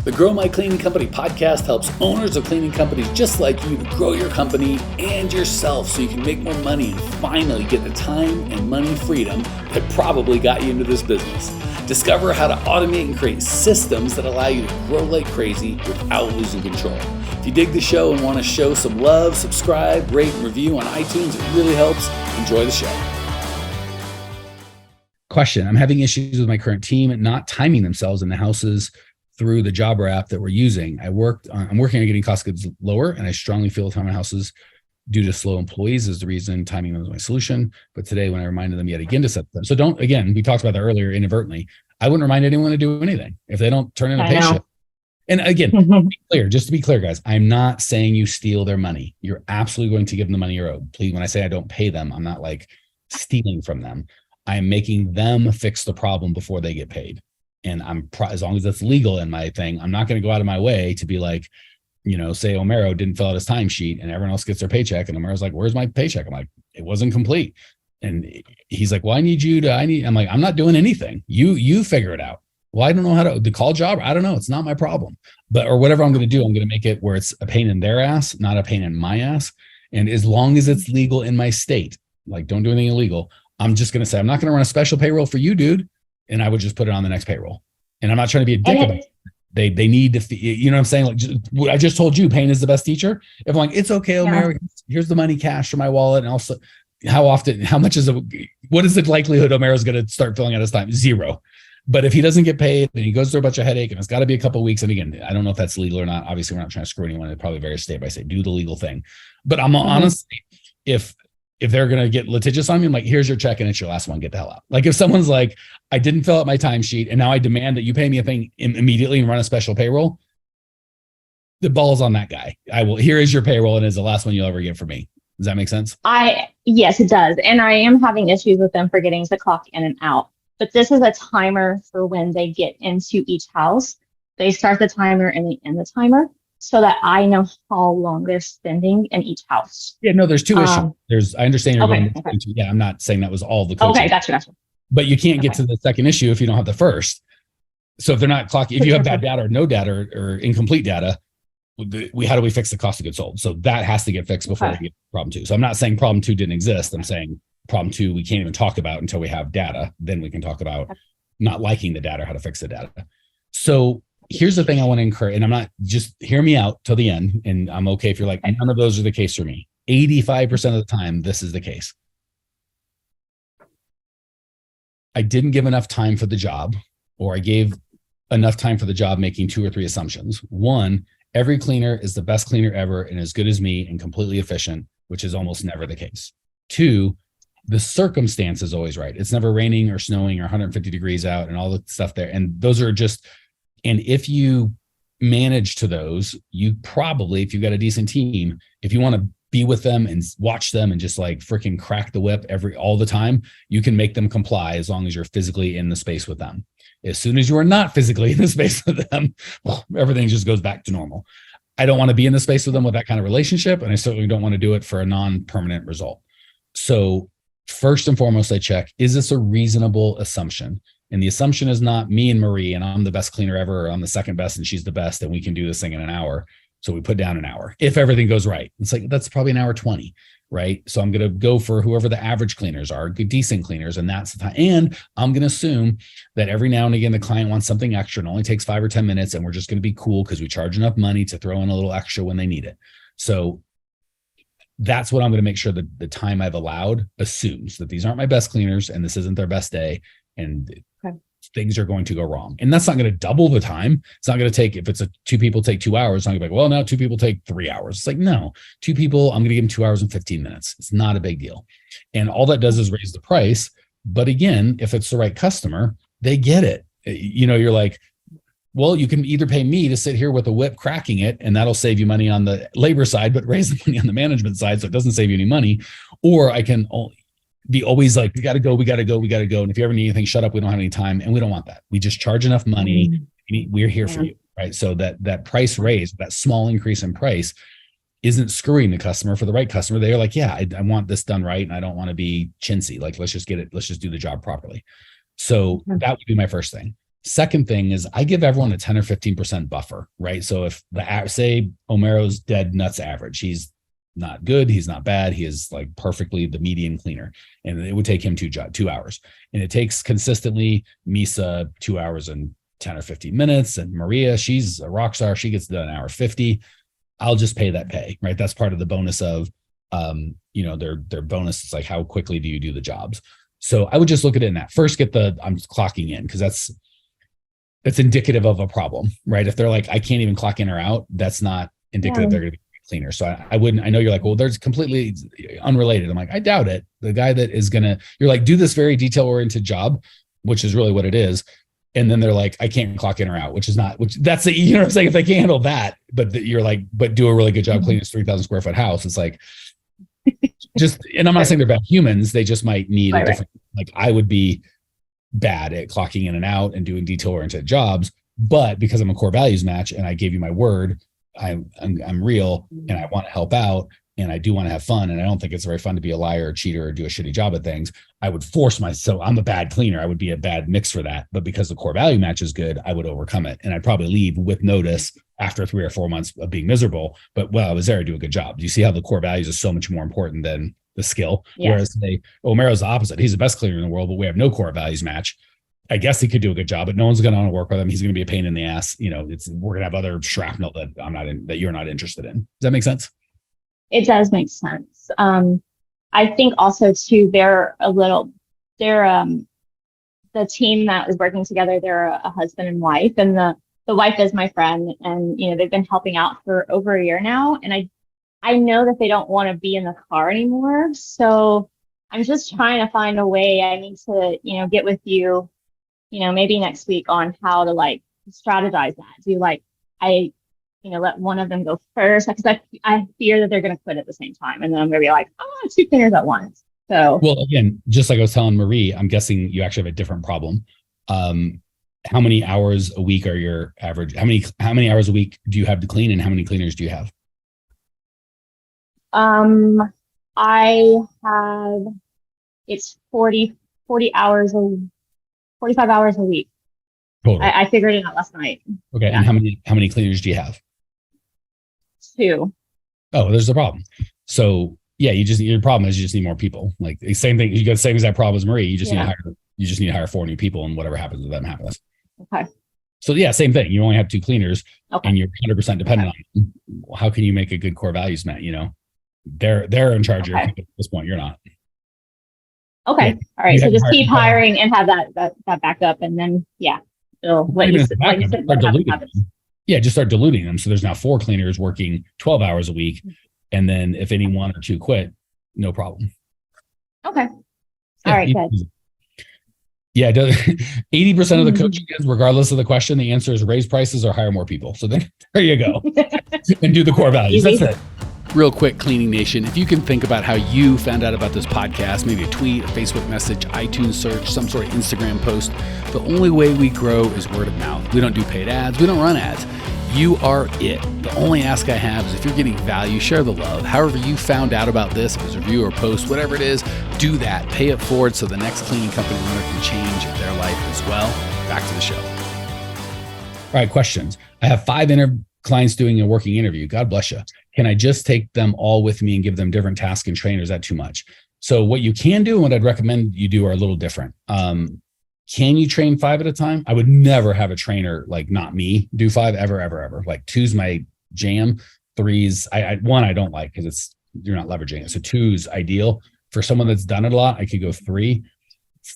The Grow My Cleaning Company podcast helps owners of cleaning companies just like you to grow your company and yourself so you can make more money and finally get the time and money freedom that probably got you into this business. Discover how to automate and create systems that allow you to grow like crazy without losing control. If you dig the show and want to show some love, subscribe, rate, and review on iTunes. It really helps. Enjoy the show. Question. I'm having issues with my current team not timing themselves in the houses through the jobber app that we're using. I'm working on getting cost of goods lower, and I strongly feel time on houses due to slow employees is the reason timing was my solution. But today, when I reminded them yet again to set them, so don't, again, we talked about that earlier inadvertently. I wouldn't remind anyone to do anything if they don't turn in a paycheck. And again, just to be clear, guys, I'm not saying you steal their money. You're absolutely going to give them the money you're owed. Please, when I say I don't pay them, I'm not like stealing from them. I'm making them fix the problem before they get paid. And as long as it's legal in my thing, I'm not going to go out of my way to be like, say Omero didn't fill out his timesheet and everyone else gets their paycheck. And Omero's like, where's my paycheck? I'm like, it wasn't complete. And he's like, well, I'm like, I'm not doing anything. You figure it out. Well, I don't know how to call job. I don't know. It's not my problem, or whatever I'm going to do, I'm going to make it where it's a pain in their ass, not a pain in my ass. And as long as it's legal in my state, like don't do anything illegal. I'm just going to say, I'm not going to run a special payroll for you, dude. And I would just put it on the next payroll. And I'm not trying to be a dick about it. They need to, you know what I'm saying? Like, I just told you pain is the best teacher. If I'm like, it's okay, Omar, here's the money cash from my wallet. And also what is the likelihood Omero's going to start filling out his time? 0. But if he doesn't get paid and he goes through a bunch of headache and it's got to be a couple of weeks. And again, I don't know if that's legal or not. Obviously, we're not trying to screw anyone. It probably varies state by state. Do the legal thing. But I'm honestly, if they're going to get litigious on me, I'm like, here's your check and it's your last one, get the hell out. Like if someone's like, I didn't fill out my timesheet and now I demand that you pay me a thing immediately and run a special payroll, the ball's on that guy. Here is your payroll and it's the last one you'll ever get from me. Does that make sense? Yes, it does. And I am having issues with them forgetting to clock in and out. But this is a timer for when they get into each house. They start the timer and they end the timer, so that I know how long they're spending in each house. Yeah, no, there's two issues. I understand you're going into, I'm not saying that was all the coaching. Okay, gotcha. But you can't get to the second issue if you don't have the first. So if they're not clocking, if you have bad data or no data or incomplete data, how do we fix the cost of goods sold? So that has to get fixed before we get to problem 2. So I'm not saying problem 2 didn't exist. I'm saying problem 2, we can't even talk about until we have data. Then we can talk about not liking the data, how to fix the data. So here's the thing I want to encourage, and I'm not, just hear me out till the end. And I'm okay if you're like, none of those are the case for me. 85% of the time, this is the case. I didn't give enough time for the job, or I gave enough time for the job making 2 or 3 assumptions. 1, every cleaner is the best cleaner ever and as good as me and completely efficient, which is almost never the case. 2, the circumstance is always right. It's never raining or snowing or 150 degrees out and all the stuff there. And those are just, and if you manage to those, you probably, if you've got a decent team, if you want to be with them and watch them and just like freaking crack the whip all the time, you can make them comply as long as you're physically in the space with them. As soon as you are not physically in the space with them, everything just goes back to normal. I don't want to be in the space with them with that kind of relationship. And I certainly don't want to do it for a non-permanent result. So first and foremost, I check, is this a reasonable assumption? And the assumption is not me and Marie, and I'm the best cleaner ever, or I'm the second best and she's the best, and we can do this thing in an hour. So we put down an hour. If everything goes right, it's like, that's probably an hour 20, right? So I'm going to go for whoever the average cleaners are, good, decent cleaners. And that's the time. And I'm going to assume that every now and again, the client wants something extra and only takes 5 or 10 minutes. And we're just going to be cool because we charge enough money to throw in a little extra when they need it. So that's what I'm going to make sure that the time I've allowed assumes that these aren't my best cleaners and this isn't their best day. And things are going to go wrong. And that's not going to double the time. It's not going to take, if it's 2 people take 2 hours, it's not going to be like, well, now 2 people take 3 hours. It's like, no, 2 people, I'm going to give them 2 hours and 15 minutes. It's not a big deal. And all that does is raise the price. But again, if it's the right customer, they get it. You're like, well, you can either pay me to sit here with a whip cracking it, and that'll save you money on the labor side, but raise the money on the management side, so it doesn't save you any money. Or I can be always like, we got to go. And if you ever need anything, shut up. We don't have any time. And we don't want that. We just charge enough money. We're here for you, right? So that price raise, that small increase in price isn't screwing the customer. For the right customer, they're like, yeah, I want this done right. And I don't want to be chintzy. Like, let's just get it. Let's just do the job properly. So that would be my first thing. Second thing is I give everyone a 10 or 15% buffer, right? So if say Omero's dead nuts average, he's not good, he's not bad, he is like perfectly the median cleaner, and it would take him 2 hours. And it takes consistently Misa 2 hours and 10 or 15 minutes. And Maria, she's a rock star, she gets done an hour 50. I'll just pay that pay, right? That's part of the bonus of their bonus. It's like, how quickly do you do the jobs? So I would just look at it in that. First, I'm clocking in, because that's indicative of a problem, right? If they're like, I can't even clock in or out, that's not indicative they're going to be cleaner. So I wouldn't, I know you're like, well, there's completely unrelated. I'm like, I doubt it. The guy that is you're like, do this very detail oriented job, which is really what it is. And then they're like, I can't clock in or out, which that's the, you know what I'm saying? If they can't handle that, but you're like, but do a really good job cleaning this 3,000 square foot house. It's like, and I'm not saying they're bad humans. They just might need a different, like I would be bad at clocking in and out and doing detail oriented jobs, but because I'm a core values match and I gave you my word, I'm real and I want to help out and I do want to have fun. And I don't think it's very fun to be a liar or cheater or do a shitty job at things. I would force myself. I'm a bad cleaner. I would be a bad mix for that. But because the core value match is good, I would overcome it. And I'd probably leave with notice after 3 or 4 months of being miserable. But well, I was there to do a good job. Do you see how the core values is so much more important than the skill? Yes. Whereas Omero's the opposite. He's the best cleaner in the world, but we have no core values match. I guess he could do a good job, but no one's going to want to work with him. He's going to be a pain in the ass. We're going to have other shrapnel that you're not interested in. Does that make sense? It does make sense. I think also too, the team that is working together, they're a husband and wife, and the wife is my friend, and they've been helping out for over a year now. And I know that they don't want to be in the car anymore. So I'm just trying to find a way. I need to, get with you, maybe next week on how to like strategize that. Do let one of them go first, because I fear that they're going to quit at the same time. And then I'm going to be like, oh, 2 cleaners at once. So, well, again, just like I was telling Marie, I'm guessing you actually have a different problem. How many hours a week are your average? How many hours a week do you have to clean, and how many cleaners do you have? I have, it's 45 hours a week. Total. I figured it out last night. Okay. Yeah. And how many cleaners do you have? 2. Oh, there's the problem. So yeah, your problem is you just need more people. Like the same thing. You got the same exact problem as Marie. You just need to hire 4 new people, and whatever happens with them happens. Okay. So yeah, same thing. You only have 2 cleaners, and you're 100% dependent on them. How can you make a good core values match? They're in charge of at this point. You're not. Okay. Yeah. All right. So just keep hiring and have that backup, and then just start diluting them. So there's now 4 cleaners working 12 hours a week, and then if any 1 or 2 quit, no problem. Okay. All right. Good. Yeah, 80% of the coaching is, regardless of the question, the answer is raise prices or hire more people. So then there you go, and do the core values. That's it. Real quick, Cleaning Nation, if you can think about how you found out about this podcast, maybe a tweet, a Facebook message, iTunes search, some sort of Instagram post, the only way we grow is word of mouth. We don't do paid ads. We don't run ads. You are it. The only ask I have is if you're getting value, share the love. However you found out about this, if it was a review or post, whatever it is, do that. Pay it forward so the next cleaning company owner can change their life as well. Back to the show. All right, questions. I have 5 clients doing a working interview. God bless you. Can I just take them all with me and give them different tasks and train, or is that too much? So what you can do and what I'd recommend you do are a little different. Can you train 5 at a time? I would never have a trainer, like not me, do 5 ever. Like 2's my jam. 3's, 1 I don't like because you're not leveraging it. So 2's ideal. For someone that's done it a lot, I could go 3.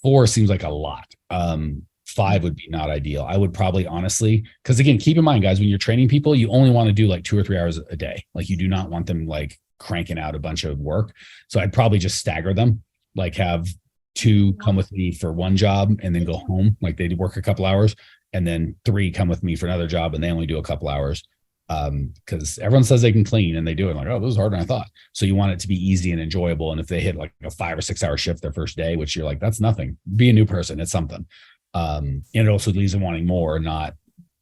4 seems like a lot. 5 would be not ideal. I would probably honestly, because again, keep in mind, guys, when you're training people, you only want to do like 2 or 3 hours a day. Like you do not want them like cranking out a bunch of work. So I'd probably just stagger them, like have 2 come with me for 1 job and then go home. Like they work a couple hours, and then 3 come with me for another job and they only do a couple hours. Because everyone says they can clean and they do it. Like, oh, this was harder than I thought. So you want it to be easy and enjoyable. And if they hit like a 5 or 6 hour shift their first day, which you're like, that's nothing. Be a new person. It's something. And it also leaves them wanting more, not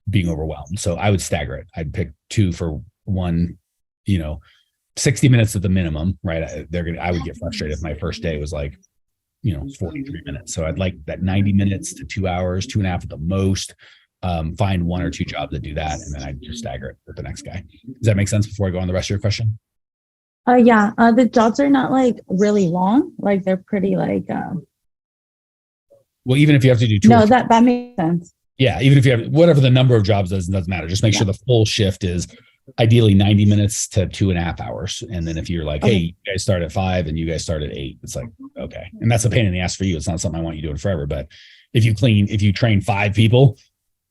being overwhelmed. So I would stagger it. I'd pick 2 for 1, 60 minutes at the minimum, right? I would get frustrated if my first day was like, it's 43 minutes. So I'd like that 90 minutes to 2 hours, 2.5 at the most. Find 1 or 2 jobs that do that, and then I just stagger it with the next guy. Does that make sense before I go on the rest of your question? Yeah. The jobs are not like really long. Like they're pretty like. Well, even if you have to do 2 No, that makes sense. Yeah, even if you have whatever the number of jobs doesn't matter. Just make sure the full shift is ideally 90 minutes to 2.5 hours. And then if you're like, hey, you guys start at 5 and you guys start at 8, it's like, okay. And that's a pain in the ass for you. It's not something I want you doing forever. But if you train 5 people,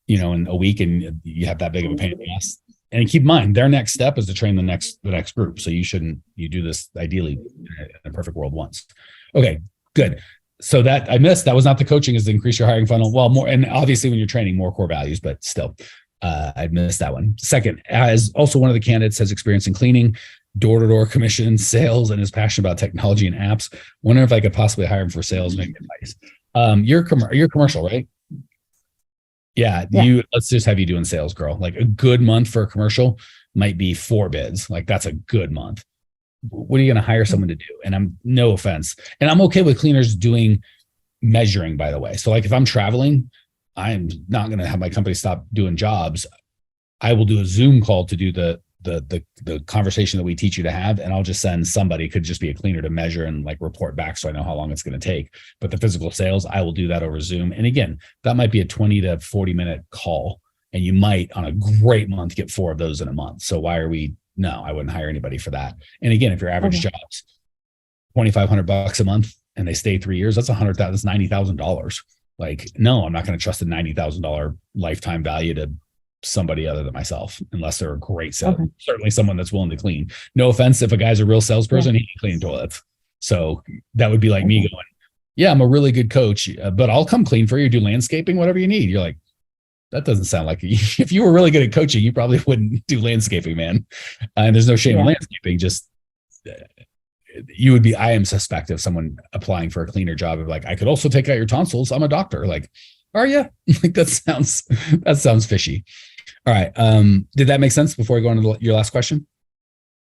in a week and you have that big of a pain in the ass. And keep in mind, their next step is to train the next group. So you do this ideally in a perfect world once. Okay, good. So that I missed, that was not the coaching, is to increase your hiring funnel. Well, more, and obviously when you're training, more core values, but still, I missed that one. Second, as also one of the candidates has experience in cleaning, door-to-door commissions, sales, and is passionate about technology and apps. Wonder if I could possibly hire him for sales, maybe advice. You're commercial, right? Yeah. Let's just have you doing sales, girl. Like a good month for a commercial might be 4 bids. Like that's a good month. What are you going to hire someone to do? And I'm no offense. And I'm okay with cleaners doing measuring, by the way. So like if I'm traveling, I'm not going to have my company stop doing jobs. I will do a Zoom call to do the conversation that we teach you to have. And I'll just send somebody, could just be a cleaner, to measure and like report back so I know how long it's going to take. But the physical sales, I will do that over Zoom. And again, that might be a 20 to 40 minute call. And you might on a great month get 4 of those in a month. So no, I wouldn't hire anybody for that. And again, if your average job's $2,500 a month and they stay 3 years, that's $90,000. Like, no, I'm not going to trust a $90,000 lifetime value to somebody other than myself, unless they're a great salesman. Certainly someone that's willing to clean. No offense, if a guy's a real salesperson, he can clean toilets. So that would be like me going, yeah, I'm a really good coach, but I'll come clean for you, do landscaping, whatever you need. You're like, that doesn't sound like if you were really good at coaching, you probably wouldn't do landscaping, man. And there's no shame in landscaping. Just I am suspect of someone applying for a cleaner job of like, I could also take out your tonsils. I'm a doctor. Like, are you? Like that sounds fishy. All right. Did that make sense before I go on to your last question?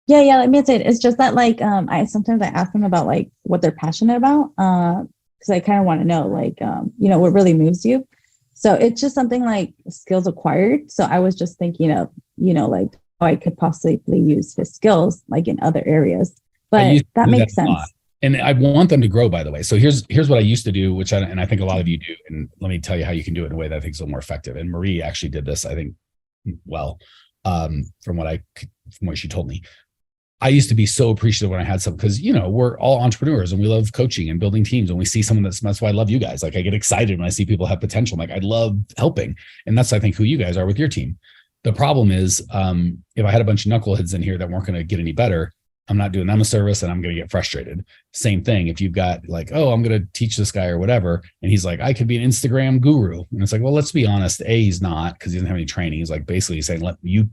Yeah. Let me say it. It's just that like, I sometimes ask them about like what they're passionate about. Cause I kind of want to know like, what really moves you. So it's just something like skills acquired. So I was just thinking of, like how I could possibly use his skills like in other areas, but that makes sense. And I want them to grow, by the way. So here's what I used to do, and I think a lot of you do. And let me tell you how you can do it in a way that I think is a little more effective. And Marie actually did this, I think, well, from what she told me. I used to be so appreciative when I had some, because, we're all entrepreneurs and we love coaching and building teams. And we see someone that's why I love you guys. Like I get excited when I see people have potential. I'm like, I love helping. And that's, I think, who you guys are with your team. The problem is, if I had a bunch of knuckleheads in here that weren't going to get any better, I'm not doing them a service and I'm going to get frustrated. Same thing. If you've got like, oh, I'm going to teach this guy or whatever. And he's like, I could be an Instagram guru. And it's like, well, let's be honest. He's not, because he doesn't have any training. He's like basically saying, let you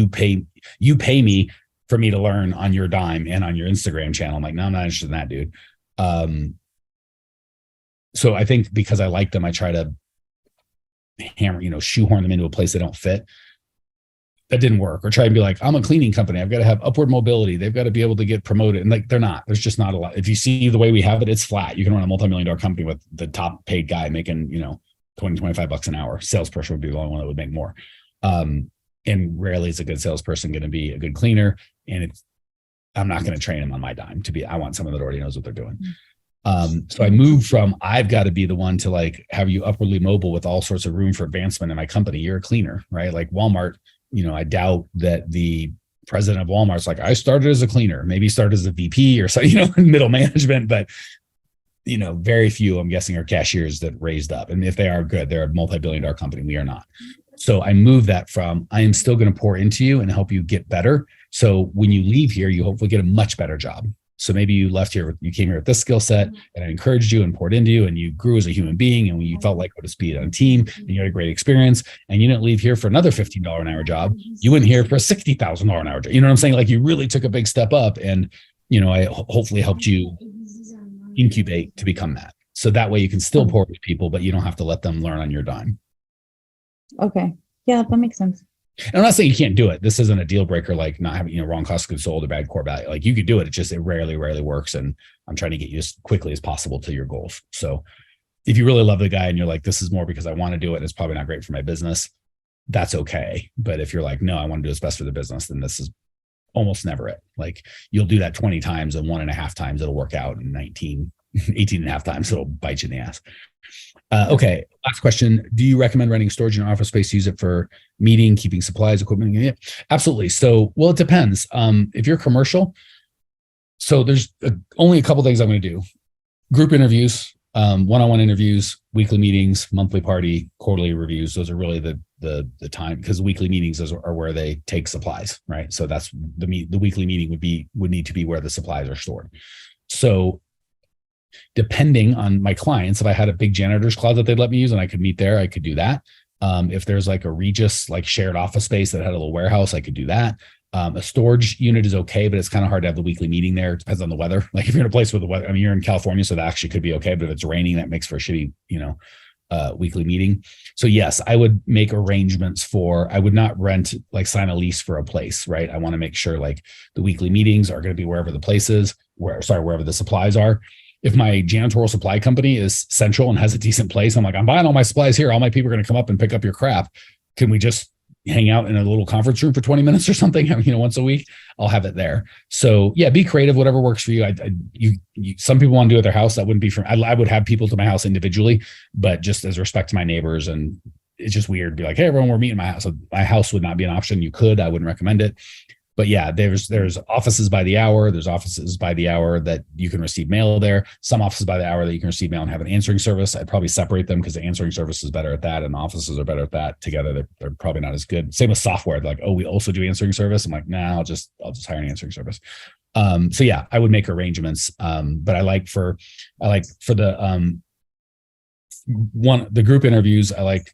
pay me for me to learn on your dime and on your Instagram channel. I'm like, no, I'm not interested in that, dude. So I think because I like them, I try to shoehorn them into a place they don't fit. That didn't work. Or try and be like, I'm a cleaning company. I've got to have upward mobility. They've got to be able to get promoted. And like, they're not. There's just not a lot. If you see the way we have it, it's flat. You can run a multi-million-dollar company with the top paid guy making, $20-25 an hour. Salesperson would be the only one that would make more. And rarely is a good salesperson going to be a good cleaner. And I'm not going to train them on my dime I want someone that already knows what they're doing. So I moved from, I've got to be the one to like have you upwardly mobile with all sorts of room for advancement in my company. You're a cleaner, right? Like Walmart, I doubt that the president of Walmart's like, I started as a cleaner, maybe started as a VP or so, middle management, but very few, I'm guessing, are cashiers that raised up. And if they are good, they're a multi-billion-dollar company. We are not. So I moved that from, I am still going to pour into you and help you get better. So when you leave here, you hopefully get a much better job. So maybe you came here with this skill set and I encouraged you and poured into you and you grew as a human being and you felt like what to be on a team and you had a great experience and you didn't leave here for another $15 an hour job. You went here for a $60,000 an hour job. You know what I'm saying? Like you really took a big step up and, I hopefully helped you incubate to become that. So that way you can still pour into people, but you don't have to let them learn on your dime. Okay. Yeah, that makes sense. And I'm not saying you can't do it. This isn't a deal breaker, like not having, wrong cost of goods sold or bad core value. Like you could do it. It rarely works. And I'm trying to get you as quickly as possible to your goals. So if you really love the guy and you're like, this is more because I want to do it, and it's probably not great for my business, that's okay. But if you're like, no, I want to do what's best for the business, then this is almost never it. Like you'll do that 20 times, and 1.5 times it'll work out, and 18.5 times it'll bite you in the ass. Okay. Last question. Do you recommend renting storage in your office space to use it for meeting, keeping supplies, equipment? Yeah, absolutely. So, well, it depends. If you're commercial, so there's only a couple things I'm going to do. Group interviews, one-on-one interviews, weekly meetings, monthly party, quarterly reviews. Those are really the time, because weekly meetings are where they take supplies, right? So that's the weekly meeting would need to be where the supplies are stored. So depending on my clients, if I had a big janitor's closet they'd let me use and I could meet there, I could do that. If there's like a Regis, like shared office space that had a little warehouse, I could do that. A storage unit is okay, but it's kind of hard to have the weekly meeting there. It depends on the weather. Like if you're in a place where the weather, I mean, you're in California, so that actually could be okay. But if it's raining, that makes for a shitty, weekly meeting. So yes, I would make arrangements I would not sign a lease for a place, right? I want to make sure like the weekly meetings are going to be wherever the place is, wherever the supplies are. If my janitorial supply company is central and has a decent place, I'm like, I'm buying all my supplies here. All my people are going to come up and pick up your crap. Can we just hang out in a little conference room for 20 minutes or something, once a week? I'll have it there. So yeah, be creative, whatever works for you. Some people want to do it at their house. That wouldn't be I would have people to my house individually, but just as respect to my neighbors. And it's just weird to be like, hey, everyone, we're meeting at my house. So my house would not be an option. You could, I wouldn't recommend it. But yeah, there's offices by the hour. There's offices by the hour that you can receive mail there. Some offices by the hour that you can receive mail and have an answering service. I'd probably separate them because the answering service is better at that, and the offices are better at that. Together, they're probably not as good. Same with software. They're like, oh, we also do answering service. I'm like, nah, I'll just hire an answering service. So yeah, I would make arrangements. But I like for the group interviews, I like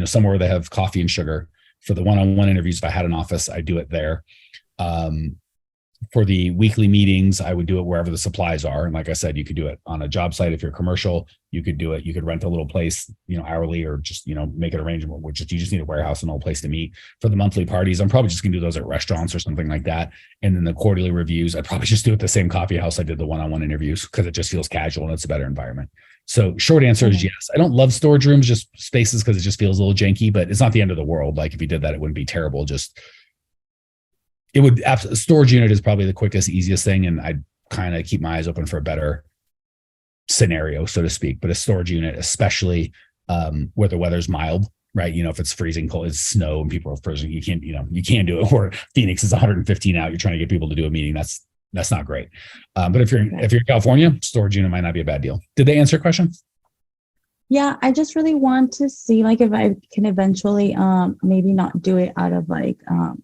somewhere where they have coffee and sugar. For the one-on-one interviews, if I had an office, I do it there. For the weekly meetings, I would do it wherever the supplies are. And like I said, you could do it on a job site. If you're commercial, you could do it. You could rent a little place, hourly, or just, make an arrangement where you just need a warehouse and a place to meet. For the monthly parties, I'm probably just gonna do those at restaurants or something like that. And then the quarterly reviews, I'd probably just do it at the same coffee house I did the one-on-one interviews, because it just feels casual and it's a better environment. So short answer is yes. I don't love storage rooms, just spaces, because it just feels a little janky, but it's not the end of the world. Like if you did that, it wouldn't be terrible. Storage unit is probably the quickest, easiest thing. And I'd kind of keep my eyes open for a better scenario, so to speak. But a storage unit, especially where the weather's mild, right? If it's freezing cold, it's snow and people are frozen, you can't do it. Or Phoenix is 115 out, you're trying to get people to do a meeting. That's not great. But if you're in California, storage unit might not be a bad deal. Did they answer your question? Yeah, I just really want to see like if I can eventually maybe not do it out of like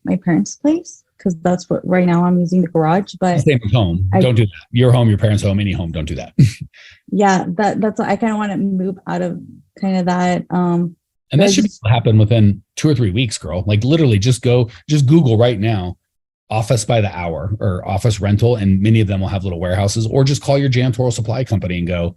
my parents' place, because that's what right now I'm using the garage. But same with home. Don't do that. Your home, your parents' home, any home, don't do that. Yeah, that's what I kind of want to move out of kind of that. And that should happen within 2 or 3 weeks, girl. Like literally just Google right now, office by the hour or office rental. And many of them will have little warehouses, or just call your janitorial supply company and go,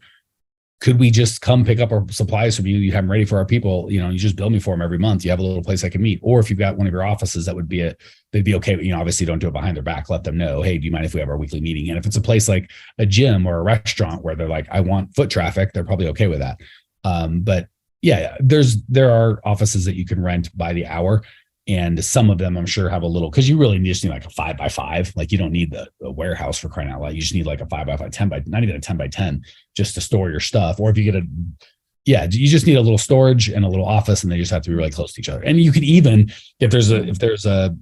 could we just come pick up our supplies from you? You have them ready for our people. You just bill me for them every month. You have a little place I can meet. Or if you've got one of your offices, they'd be okay. Obviously don't do it behind their back. Let them know, hey, do you mind if we have our weekly meeting? And if it's a place like a gym or a restaurant where they're like, I want foot traffic, they're probably okay with that. But yeah, there are offices that you can rent by the hour. And some of them I'm sure have a little, because you really just need like a 5x5. Like you don't need the warehouse, for crying out loud. You just need like a 5x5, not even a 10x10, just to store your stuff. Or if you get you just need a little storage and a little office, and they just have to be really close to each other. And you could even, if there's a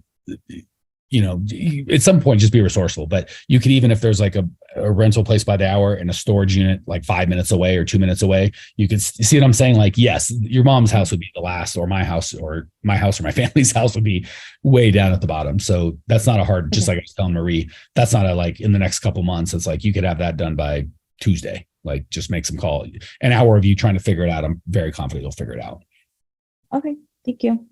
at some point just be resourceful, but you could even, if there's like a rental place by the hour and a storage unit like 5 minutes away or 2 minutes away, you could see what I'm saying? Like, yes, your mom's house would be the last, or my house or my family's house would be way down at the bottom. So that's not a hard, just like I was telling Marie, that's not a, like in the next couple months, it's like, you could have that done by Tuesday. Like just make some call, an hour of you trying to figure it out. I'm very confident you'll figure it out. Okay. Thank you.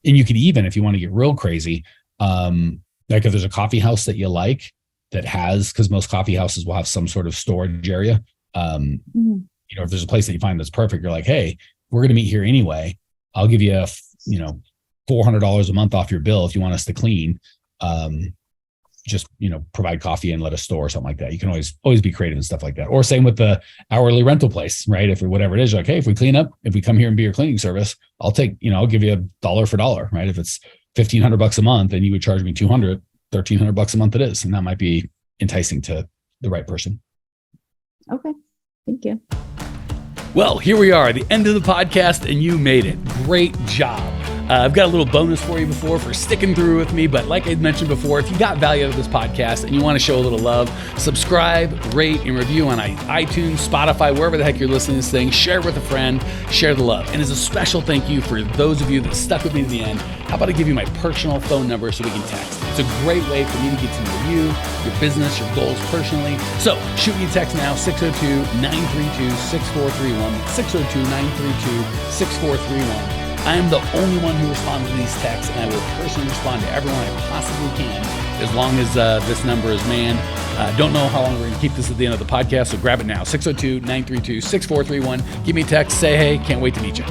And you could even, if you want to get real crazy, like if there's a coffee house that you like that has, because most coffee houses will have some sort of storage area. If there's a place that you find that's perfect, you're like, hey, we're going to meet here anyway. I'll give you $400 a month off your bill if you want us to clean. Just, provide coffee and let us store or something like that. You can always be creative and stuff like that. Or same with the hourly rental place, right? If whatever it is, like, hey, if we clean up, if we come here and be your cleaning service, I'll take, I'll give you $1 for $1, right? If it's $1,500 a month and you would charge me $200, $1,300 a month it is. And that might be enticing to the right person. Okay. Thank you. Well, here we are, the end of the podcast, and you made it. Great job. I've got a little bonus for you for sticking through with me. But like I mentioned before, if you got value out of this podcast and you want to show a little love, subscribe, rate, and review on iTunes, Spotify, wherever the heck you're listening to this thing. Share it with a friend. Share the love. And as a special thank you for those of you that stuck with me to the end, how about I give you my personal phone number so we can text? It's a great way for me to get to know you, your business, your goals personally. So shoot me a text now, 602-932-6431, 602-932-6431. I am the only one who responds to these texts, and I will personally respond to everyone I possibly can as long as this number is manned. Don't know how long we're going to keep this at the end of the podcast, so grab it now, 602-932-6431. Give me a text, say hey, can't wait to meet you.